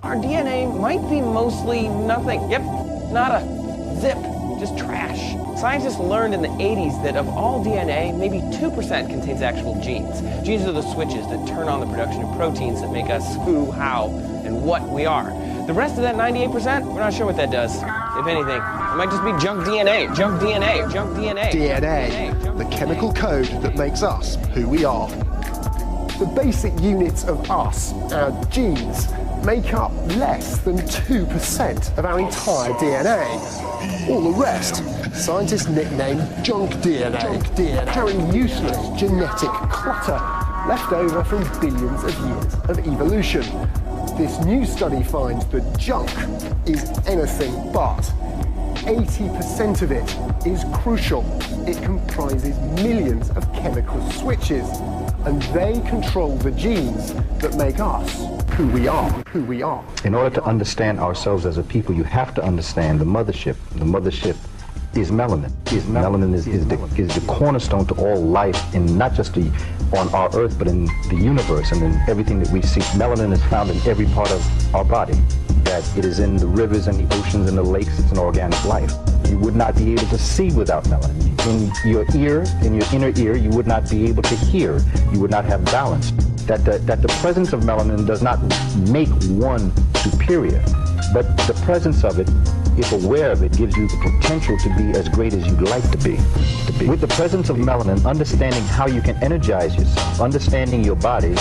our DNA might be mostly nothing. Yep, nada, zip, just trash. Scientists learned in the 80s that of all DNA, maybe 2% contains actual genes. Genes are the switches that turn on the production of proteins that make us who, how, and what we are. The rest of that 98%, we're not sure what that does. If anything, it might just be junk DNA, junk DNA, junk DNA. DNA, the chemical code that makes us who we are. The basic units of us, our genes, make up less than 2% of our entire DNA. All the rest, scientists nickname junk DNA, carrying useless genetic clutter left over from billions of years of evolution. This new study finds that junk is anything but. 80% of it is crucial. It comprises millions of chemical switches, and they control the genes that make us who we are. In order to understand ourselves as a people, you have to understand the mothership. The mothership is melanin. Melanin is the cornerstone to all life, in not just on our earth, but in the universe and in everything that we see. Melanin is found in every part of our body. That it is in the rivers and the oceans and the lakes. It's an organic life. You would not be able to see without melanin. In your ear, in your inner ear, you would not be able to hear. You would not have balance. That the presence of melanin does not make one superior, but the presence of it, if aware of it, gives you the potential to be as great as you'd like to be. With the presence of melanin, understanding how you can energize yourself, understanding your body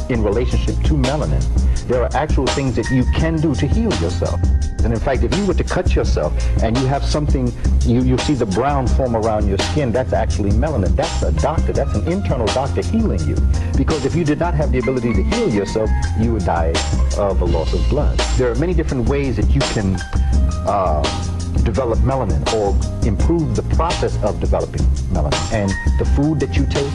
in relationship to melanin, there are actual things that you can do to heal yourself. And in fact, if you were to cut yourself and you have something, you see the brown form around your skin, that's actually melanin. That's a doctor, that's an internal doctor healing you. Because if you did not have the ability to heal yourself, you would die of a loss of blood. There are many different ways that you can develop melanin or improve the process of developing melanin. And the food that you take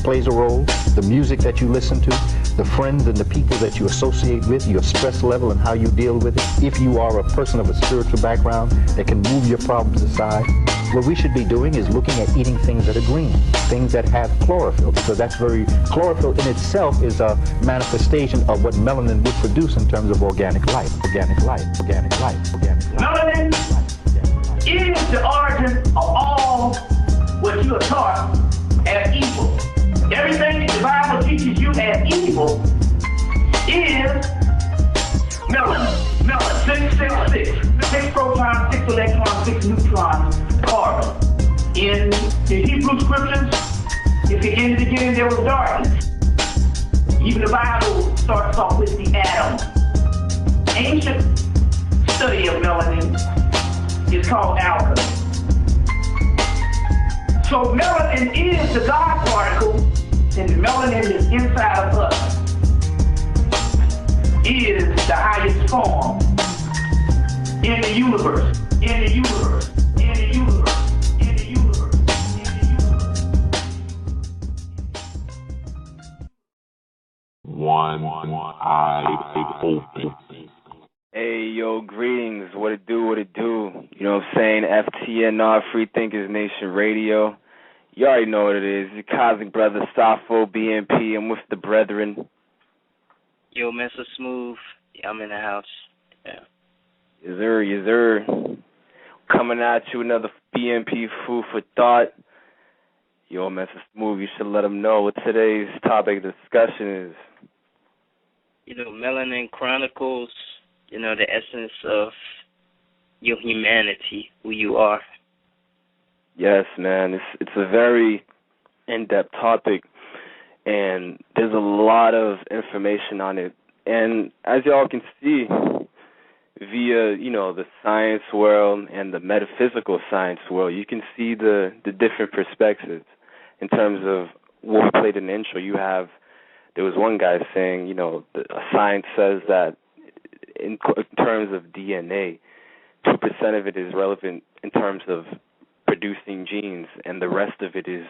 plays a role, the music that you listen to, the friends and the people that you associate with, your stress level and how you deal with it. If you are a person of a spiritual background that can move your problems aside, what we should be doing is looking at eating things that are green, things that have chlorophyll, because chlorophyll in itself is a manifestation of what melanin would produce in terms of organic life. Melanin is the origin of all what you are taught as evil. Everything the Bible teaches you as evil is melanin. Melanin, 666. 6 protons, 6 electrons, 6 neutrons, carbon. In the Hebrew scriptures, if the end of the beginning there was darkness. Even the Bible starts off with the atom. Ancient study of melanin is called alchemy. So melanin is the God particle, and the melanin is inside of us is the highest form in the universe, One-eyed open. Hey, yo, greetings. What it do? You know what I'm saying? FTNR, Free Thinkers Nation Radio. You already know what it is. Your cosmic brother, AsaFoBMP. I'm with the brethren. Yo, MensaSMoov. Yeah, I'm in the house. Yeah. Yes, sir. Coming at you, another BMP food for thought. Yo, MensaSMoov, you should let them know what today's topic of discussion is. You know, Melanin Chronicles, you know, the essence of your humanity, who you are. Yes, man. It's a very in-depth topic, and there's a lot of information on it. And as y'all can see, via, you know, the science world and the metaphysical science world, you can see the different perspectives in terms of what we played in the intro. There was one guy saying, you know, science says that in terms of DNA, 2% of it is relevant in terms of producing genes, and the rest of it is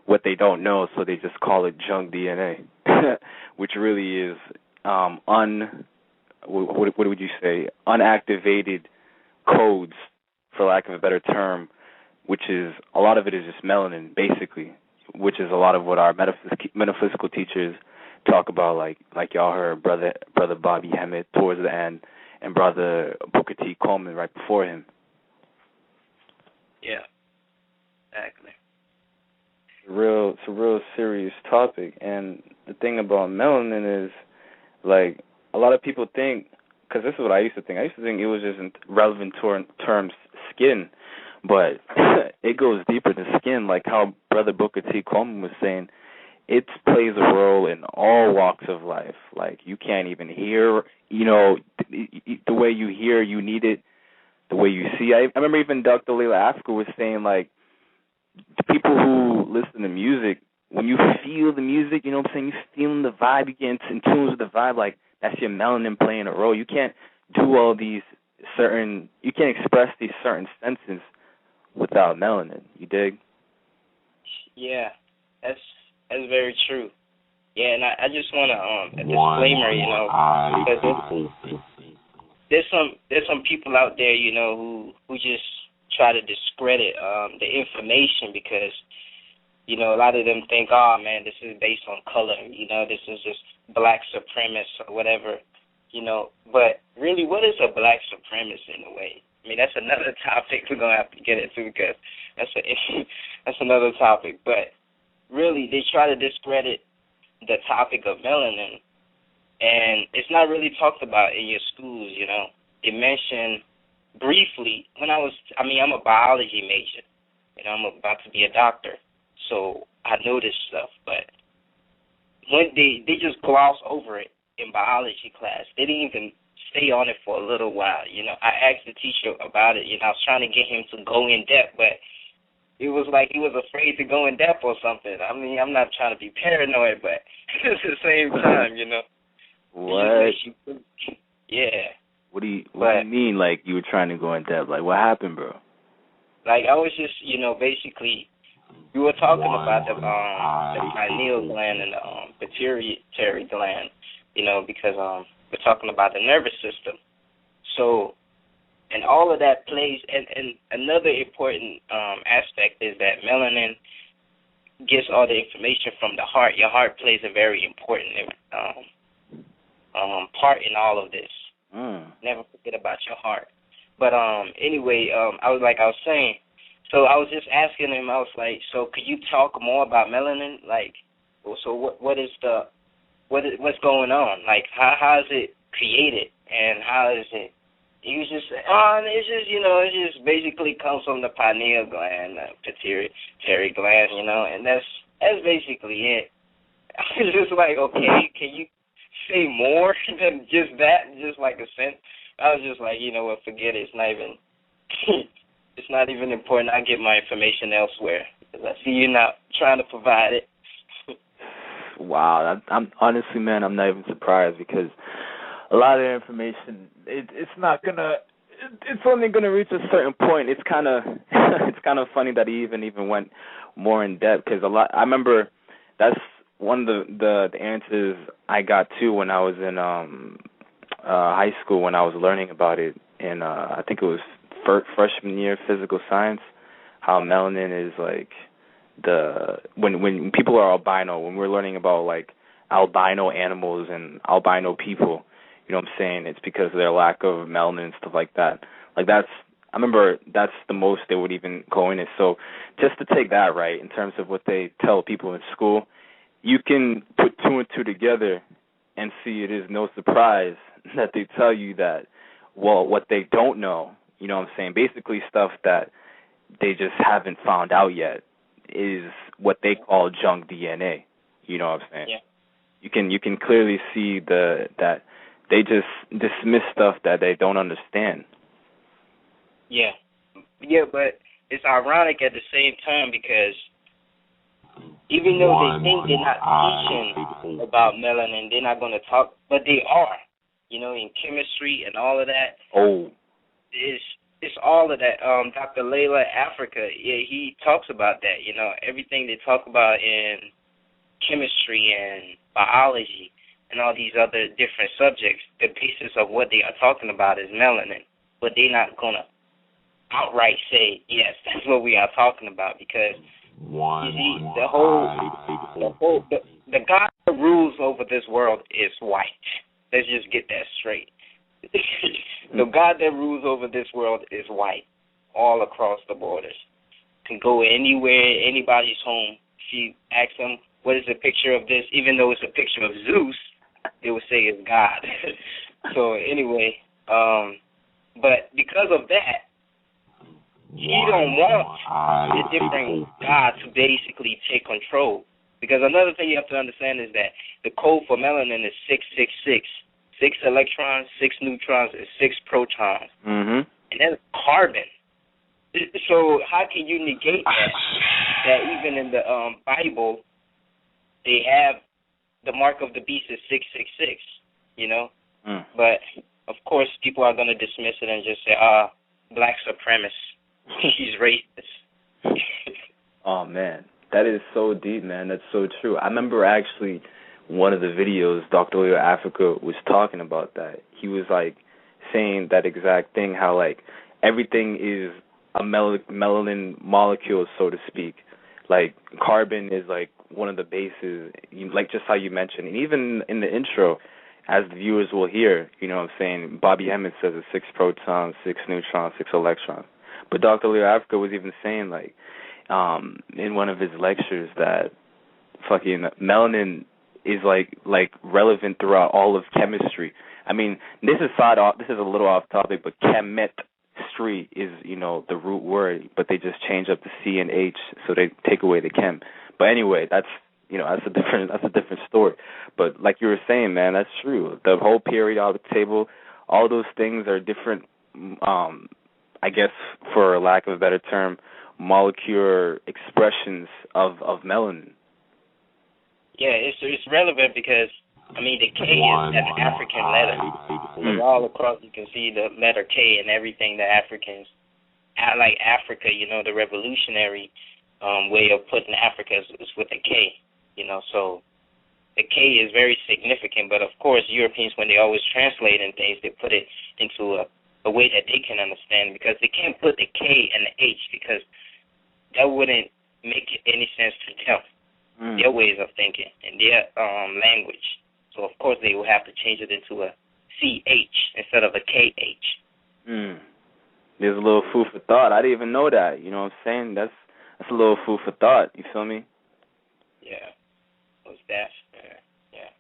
what they don't know, so they just call it junk DNA, which really is what would you say, unactivated codes, for lack of a better term, which is, a lot of it is just melanin, basically, which is a lot of what our metaphysical teachers talk about like y'all heard brother Bobby Hemmett towards the end, and brother Booker T. Coleman right before him. Yeah, exactly. It's a real serious topic, and the thing about melanin is, like, a lot of people think, because this is what I used to think. I used to think it was just relevant terms skin, but it goes deeper than skin. Like how brother Booker T. Coleman was saying, it plays a role in all walks of life. Like, you can't even hear, the way you hear, you need it. The way you see. I remember even Dr. Layla Africa was saying, like, people who listen to music, when you feel the music, you know what I'm saying, you're feeling the vibe, you get in tune with the vibe, like, that's your melanin playing a role. You can't do all these you can't express these certain senses without melanin. You dig? Yeah, that's very true. Yeah, and I just want a disclaimer, because there's some people out there, who just try to discredit the information because, a lot of them think, oh man, this is based on color, this is just black supremacist or whatever, But really, what is a black supremacist in a way? I mean, that's another topic we're gonna have to get into because that's another topic. But really, they try to discredit the topic of melanin. And it's not really talked about in your schools, It mentioned briefly when I'm a biology major, I'm about to be a doctor, so I know this stuff, but when they just gloss over it in biology class. They didn't even stay on it for a little while, I asked the teacher about it, I was trying to get him to go in depth, but it was like he was afraid to go in depth or something. I mean, I'm not trying to be paranoid, but at the same time, What? Yeah. What do you mean, like, you were trying to go in depth? Like, what happened, bro? Like, I was just, basically, we were talking about the pineal gland and the pituitary gland, because we're talking about the nervous system. So, and all of that plays, and another important aspect is that melanin gets all the information from the heart. Your heart plays a very important part in all of this. Never forget about your heart. But anyway, I was saying, so I was just asking him, I was like, so could you talk more about melanin? Like, so what's going on? Like, how is it created, and how is it? He was just, it just basically comes from the pineal gland, pituitary gland, and that's basically it. I was just like, okay, can you say more than just that, just like a sentence? I was just like, what, forget it. It's not even, it's not even important. I get my information elsewhere because I see you're not trying to provide it. Wow, I'm honestly, man, I'm not even surprised because a lot of the information, it's only gonna reach a certain point. It's kind of funny that he even went more in depth because I remember that's one of the answers I got too when I was in high school when I was learning about it in I think it was freshman year physical science, how melanin is like when people are albino, when we're learning about like albino animals and albino people, you know what I'm saying, it's because of their lack of melanin and stuff like that. Like I remember that's the most they would even go in it. So just to take that right in terms of what they tell people in school, you can put two and two together and see it is no surprise that they tell you that, well, what they don't know, you know what I'm saying, basically stuff that they just haven't found out yet is what they call junk DNA. You know what I'm saying? Yeah. You can clearly see that they just dismiss stuff that they don't understand. Yeah. Yeah, but it's ironic at the same time because even though they think they're not teaching about melanin, they're not going to talk, but they are, in chemistry and all of that. Oh. It's all of that. Dr. Layla Africa, he talks about that, everything they talk about in chemistry and biology and all these other different subjects, the basis of what they are talking about is melanin, but they're not going to outright say, yes, that's what we are talking about because you see, the the God that rules over this world is white. Let's just get that straight. The God that rules over this world is white, all across the borders. Can go anywhere, anybody's home. If you ask them, what is a picture of this? Even though it's a picture of Zeus, they would say it's God. So anyway, but because of that, he don't want the different gods to basically take control. Because another thing you have to understand is that the code for melanin is 666. 6 electrons, 6 neutrons, and 6 protons. Mm-hmm. And that's carbon. So how can you negate that? That even in the Bible, they have the mark of the beast is 666, you know? But, of course, people are going to dismiss it and just say, black supremacist. He's racist. Oh, man. That is so deep, man. That's so true. I remember actually one of the videos, Dr. Leo Africa was talking about that. He was, like, saying that exact thing, how, like, everything is a melanin molecule, so to speak. Like, carbon is, like, one of the bases, like just how you mentioned. And even in the intro, as the viewers will hear, you know what I'm saying, Bobby Hemmett says it's 6 protons, 6 neutrons, 6 electrons. But Dr. Leo Africa was even saying, like, in one of his lectures that fucking melanin is, like relevant throughout all of chemistry. I mean, this is a little off topic, but chemistry is, you know, the root word, but they just change up the C and H, so they take away the chem. But anyway, that's a different story. But like you were saying, man, that's true. The whole periodic table, all those things are different. I guess, for lack of a better term, molecular expressions of melanin. Yeah, it's relevant because, I mean, the K is an African letter. So all across you can see the letter K and everything the Africans, like Africa, you know, the revolutionary way of putting Africa is with a K, you know. So the K is very significant, but of course Europeans, when they always translate and things, they put it into a way that they can understand, because they can't put the K and the H because that wouldn't make any sense to them. Their ways of thinking and their language. So, of course, they will have to change it into a CH instead of a KH. There's a little food for thought. I didn't even know that. You know what I'm saying? That's a little food for thought. You feel me? Yeah. What's that? Yeah.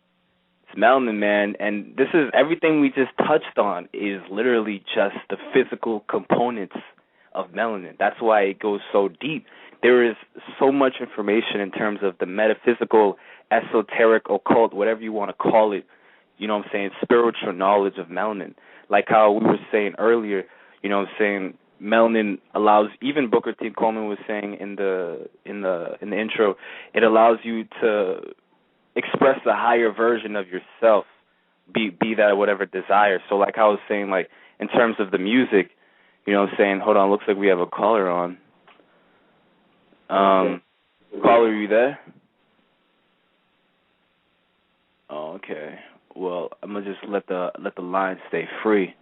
It's melanin, man. And this is everything we just touched on is literally just the physical components of melanin. That's why it goes so deep. There is so much information in terms of the metaphysical, esoteric, occult, whatever you want to call it, you know what I'm saying, spiritual knowledge of melanin. Like how we were saying earlier, you know what I'm saying, melanin allows, even Booker T. Coleman was saying in the intro, it allows you to express a higher version of yourself, be that whatever desire. So like I was saying, like in terms of the music, you know what I'm saying, hold on, looks like we have a caller on. Caller, are you there? Oh, okay. Well, I'm gonna just let the line stay free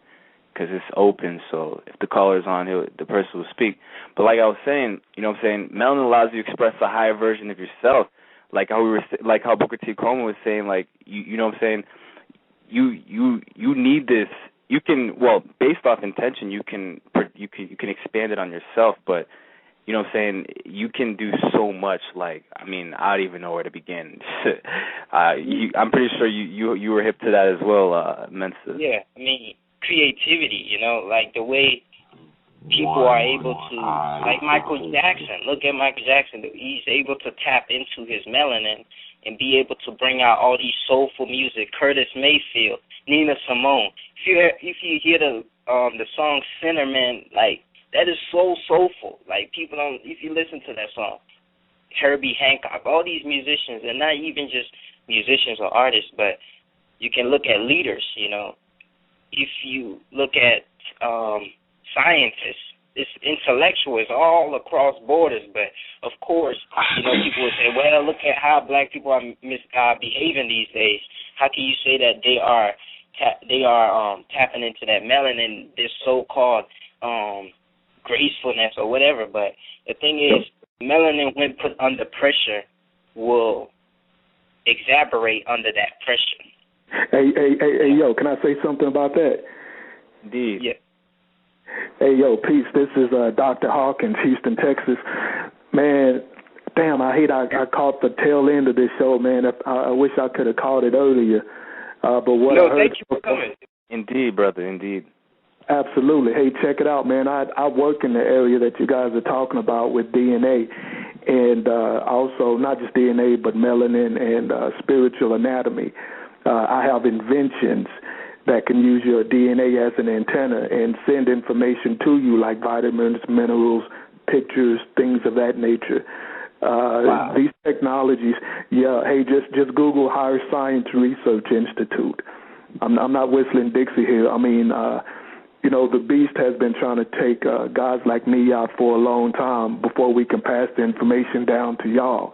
because it's open. So if the caller's on, the person will speak. But like I was saying, you know what I'm saying, melanin allows you to express a higher version of yourself. Like how Booker T. Coleman was saying, like you know what I'm saying, you need this. You can, well, based off intention, you can expand it on yourself, but you know what I'm saying, you can do so much. Like, I mean, I don't even know where to begin. I'm pretty sure you were hip to that as well, Mensa. Yeah, I mean, creativity, you know, like the way people are able to, like Michael Jackson. Look at Michael Jackson. He's able to tap into his melanin and be able to bring out all these soulful music. Curtis Mayfield, Nina Simone. If you hear the song Sinner Man, like, that is so soulful. Like, people don't, if you listen to that song, Herbie Hancock, all these musicians, and not even just musicians or artists, but you can look at leaders, you know. If you look at scientists, it's intellectuals all across borders, but of course, you know, people would say, well, look at how black people are behaving these days. How can you say that they are tapping into that melanin, this so-called gracefulness or whatever? But the thing is, melanin, when put under pressure, will exacerbate under that pressure. Hey, yo, can I say something about that? Indeed. Yeah. Hey, yo, peace. This is Dr. Hawkins, Houston, Texas. Man, damn, I caught the tail end of this show, man. I wish I could have caught it earlier. But what I heard, thank you for coming. Indeed, brother, indeed. Absolutely. Hey, check it out, man. I work in the area that you guys are talking about with DNA, and also not just DNA, but melanin and spiritual anatomy. I have inventions that can use your DNA as an antenna and send information to you, like vitamins, minerals, pictures, things of that nature. Wow. These technologies, hey, just Google Higher Science Research Institute. I'm not whistling Dixie here. I mean, the beast has been trying to take guys like me out for a long time before we can pass the information down to y'all.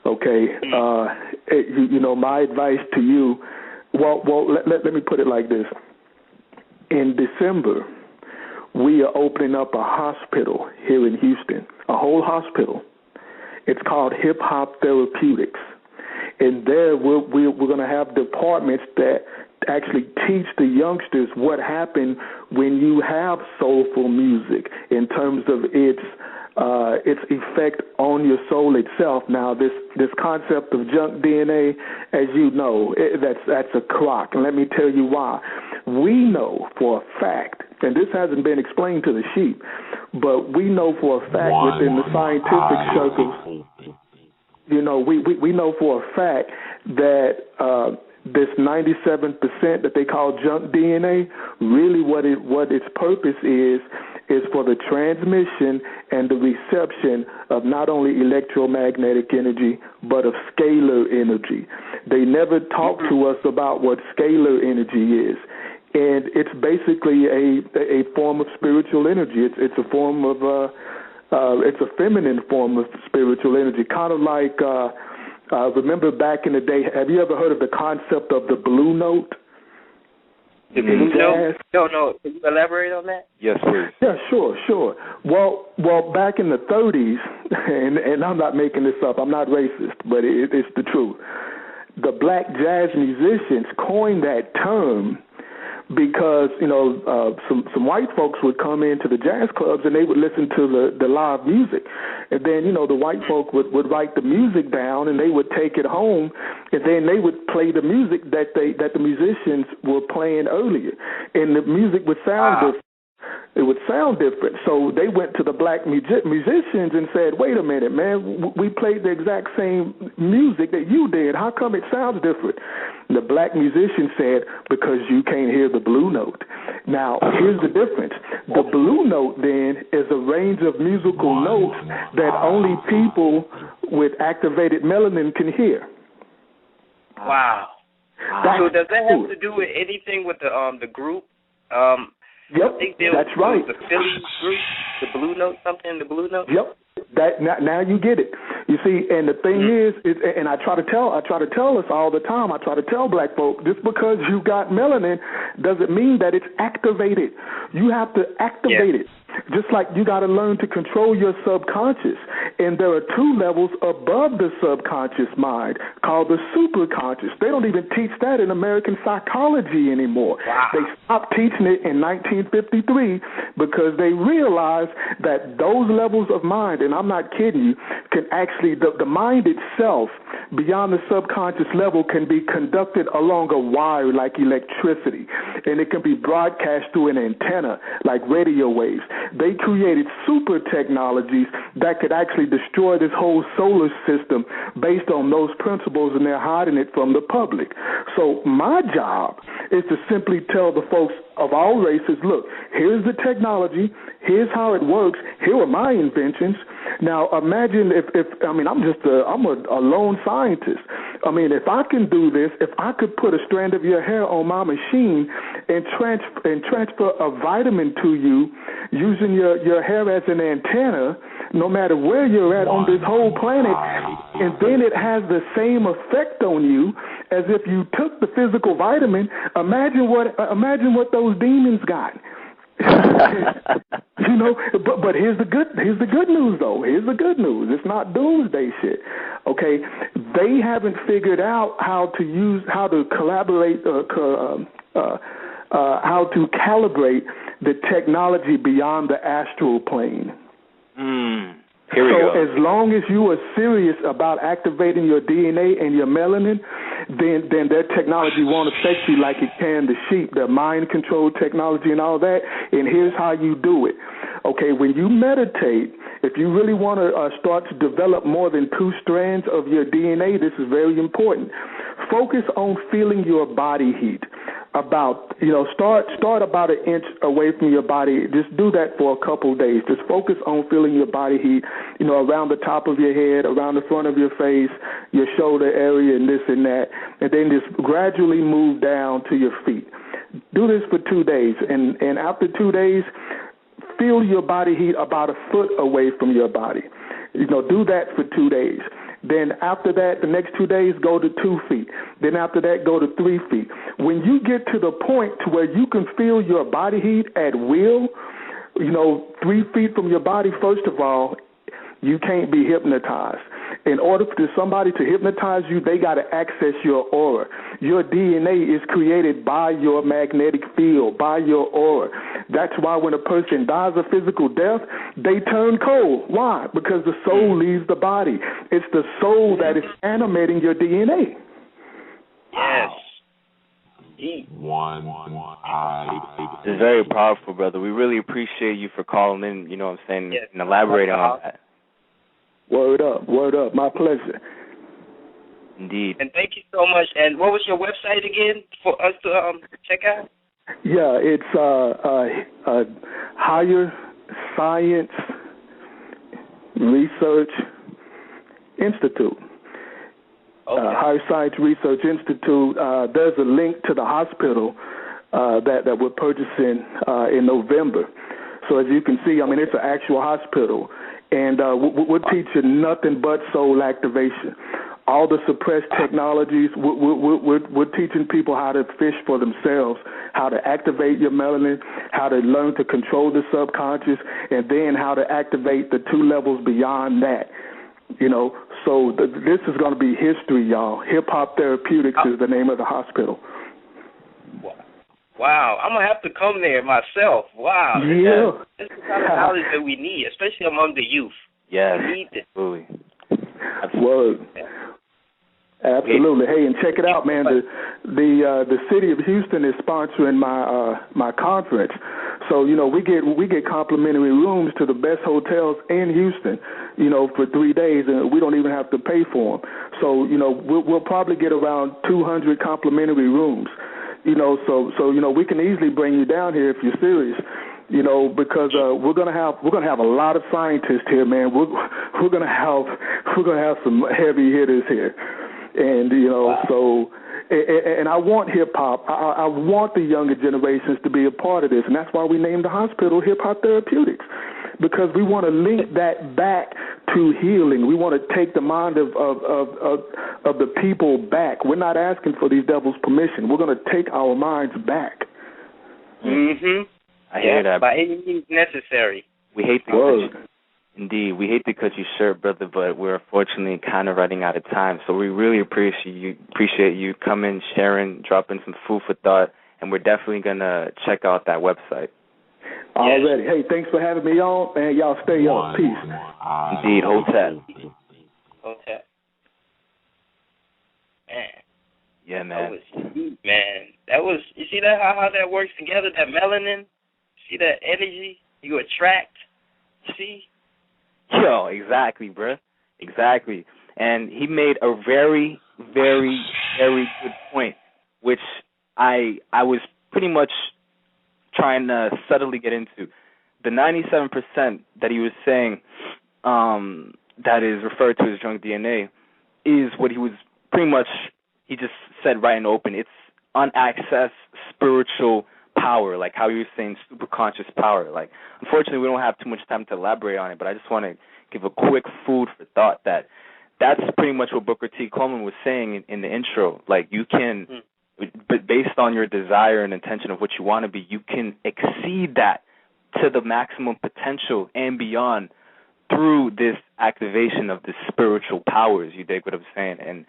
Okay, my advice to you, let me put it like this. In December, we are opening up a hospital here in Houston, a whole hospital. It's called Hip Hop Therapeutics. And there we're going to have departments that actually teach the youngsters what happened when you have soulful music in terms of its effect on your soul itself. Now, this concept of junk DNA, as you know, that's a crock, and let me tell you why. We know for a fact, and this hasn't been explained to the sheep, but we know for a fact within the scientific circles, we know for a fact that this 97% that they call junk DNA, really what its purpose is for the transmission and the reception of not only electromagnetic energy, but of scalar energy. They never talk to us about what scalar energy is. And it's basically a form of spiritual energy. It's a form of, it's a feminine form of spiritual energy, kind of like, remember back in the day, have you ever heard of the concept of the blue note? The blue note? No. Can you elaborate on that? Yes, please. Yeah, sure. Well, back in the 30s, and I'm not making this up, I'm not racist, but it's the truth. The black jazz musicians coined that term because, some white folks would come into the jazz clubs and they would listen to the live music. And then, the white folk would write the music down and they would take it home, and then they would play the music that the musicians were playing earlier. And the music would sound different. It would sound different. So they went to the black musicians and said, wait a minute, man, we played the exact same music that you did. How come it sounds different? And the black musician said, because you can't hear the blue note. Now, here's the difference. The blue note, then, is a range of musical notes that only people with activated melanin can hear. Wow. So does that have to do with anything with the group? Yep, that's right. The Philly group, the Blue Note, something, the Blue Note? Yep. Now you get it. You see, and the thing is, and I try to tell us all the time, I try to tell black folk, just because you got melanin doesn't mean that it's activated. You have to activate it. Just like you got to learn to control your subconscious. And there are two levels above the subconscious mind called the superconscious. They don't even teach that in American psychology anymore. Wow. They stopped teaching it in 1953 because they realized that those levels of mind, and I'm not kidding you, can actually, the mind itself, beyond the subconscious level, can be conducted along a wire like electricity. And it can be broadcast through an antenna like radio waves. They created super technologies that could actually destroy this whole solar system based on those principles, and they're hiding it from the public. So my job is to simply tell the folks of all races, look, here's the technology, here's how it works, here are my inventions. Now imagine if I'm a lone scientist. I mean, if I can do this, if I could put a strand of your hair on my machine and transfer a vitamin to you using your hair as an antenna, no matter where you're at on this whole planet, and then it has the same effect on you as if you took the physical vitamin, imagine what those demons got. You know, but here's the good news though. Here's the good news. It's not doomsday shit. Okay, they haven't figured out how to collaborate, how to calibrate the technology beyond the astral plane. Here we go. As long as you are serious about activating your DNA and your melanin, then their technology won't affect you like it can the sheep, their mind control technology and all that. And here's how you do it. Okay, when you meditate, if you really want to start to develop more than 2 strands of your DNA, this is very important. Focus on feeling your body heat. Start about 1 inch away from your body. Just do that for a couple days. Just focus on feeling your body heat, around the top of your head, around the front of your face, your shoulder area, and this and that. And then just gradually move down to your feet. Do this for 2 days. And after 2 days, feel your body heat about 1 foot away from your body. Do that for 2 days. Then after that, the next 2 days, go to 2 feet. Then after that, go to 3 feet. When you get to the point to where you can feel your body heat at will, 3 feet from your body, first of all, you can't be hypnotized. In order for somebody to hypnotize you, they got to access your aura. Your DNA is created by your magnetic field, by your aura. That's why when a person dies a physical death, they turn cold. Why? Because the soul leaves the body. It's the soul that is animating your DNA. Yes. It's very powerful, brother. We really appreciate you for calling in, and elaborating on that. Word up. My pleasure. Indeed. And thank you so much. And what was your website again for us to check out? Yeah, it's Higher Science Research Institute. Okay. Higher Science Research Institute. There's a link to the hospital that we're purchasing in November. So as you can see, it's an actual hospital. And we're teaching nothing but soul activation. All the suppressed technologies, we're teaching people how to fish for themselves, how to activate your melanin, how to learn to control the subconscious, and then how to activate the 2 levels beyond that. So this is going to be history, y'all. Hip Hop Therapeutics is the name of the hospital. Wow, I'm going to have to come there myself. Wow. Yeah. This is the kind of knowledge that we need, especially among the youth. Yes, we need this. Absolutely. Absolutely. Hey, and check it out, man. The city of Houston is sponsoring my conference. So, we get complimentary rooms to the best hotels in Houston, for 3 days, and we don't even have to pay for them. So, we'll probably get around 200 complimentary rooms. So we can easily bring you down here if you're serious. Because we're gonna have a lot of scientists here, man. We're gonna have some heavy hitters here, and so. And I want hip hop. I want the younger generations to be a part of this, and that's why we named the hospital Hip Hop Therapeutics, because we want to link that back to healing. We want to take the mind of the people back. We're not asking for these devils' permission. We're going to take our minds back. Mm-hmm. I hear that. By any means necessary. We hate to cut you short, brother, but we're unfortunately kind of running out of time. So we really appreciate you coming, sharing, dropping some food for thought, and we're definitely gonna check out that website. Already. Hey, thanks for having me on, and y'all stay on. Peace. Indeed, HOTEP. HOTEP. Man. Yeah, man. That was deep, man. You see that how that works together? That melanin. See that energy you attract. See. Yo, exactly, bruh. Exactly. And he made a very, very, very good point, which I was pretty much trying to subtly get into. The 97% that he was saying that is referred to as junk DNA is what he was pretty much, he just said right and open. It's unaccessed spiritual power, like how you were saying, superconscious power. Like, unfortunately, we don't have too much time to elaborate on it, but I just want to give a quick food for thought that's pretty much what Booker T. Coleman was saying in the intro. Like, you can, but based on your desire and intention of what you want to be, you can exceed that to the maximum potential and beyond through this activation of the spiritual powers. You dig what I'm saying? And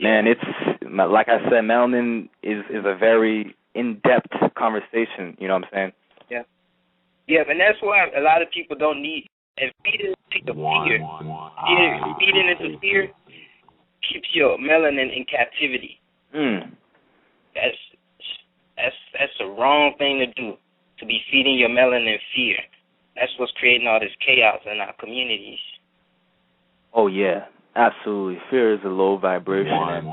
man, it's like I said, melanin is a very in-depth conversation. You know what I'm saying? Yeah. Yeah, and that's why a lot of people don't need and feeding into fear. Feeding into fear keeps your melanin in captivity. That's the wrong thing to do, to be feeding your melanin fear. That's what's creating all this chaos in our communities. Oh, yeah, absolutely. Fear is a low vibration, and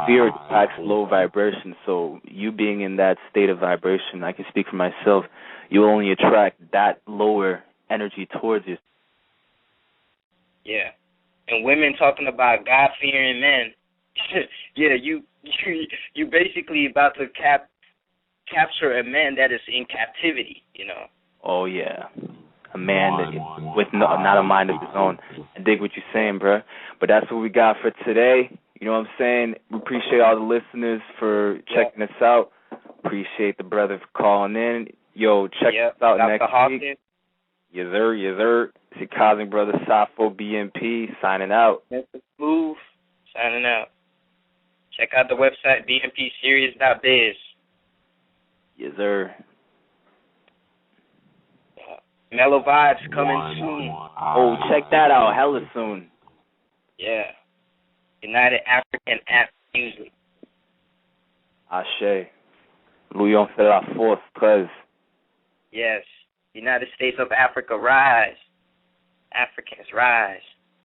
fear attracts low vibration. So you being in that state of vibration, I can speak for myself, you only attract that lower energy towards you. Yeah. And women talking about God-fearing men, yeah, you basically about to capture a man that is in captivity, you know. Oh, yeah. A man that with not a mind of his own. I dig what you're saying, bro. But that's what we got for today. You know what I'm saying? We appreciate all the listeners for checking us out. Appreciate the brother for calling in. Yo, check us out Dr. next Hawkins. week. Yes, sir. Yes, sir. It's your cousin brother, AsaFoBMP, signing out. MensaSMoov, signing out. Check out the website, bmpseries.biz. Yes, sir. Mellow Vibes coming soon. Oh, check that out. Hella soon. Yeah. United African App Music. Ashe. L'Union fait la force, 13. Yes. United States of Africa, rise. Africans, rise.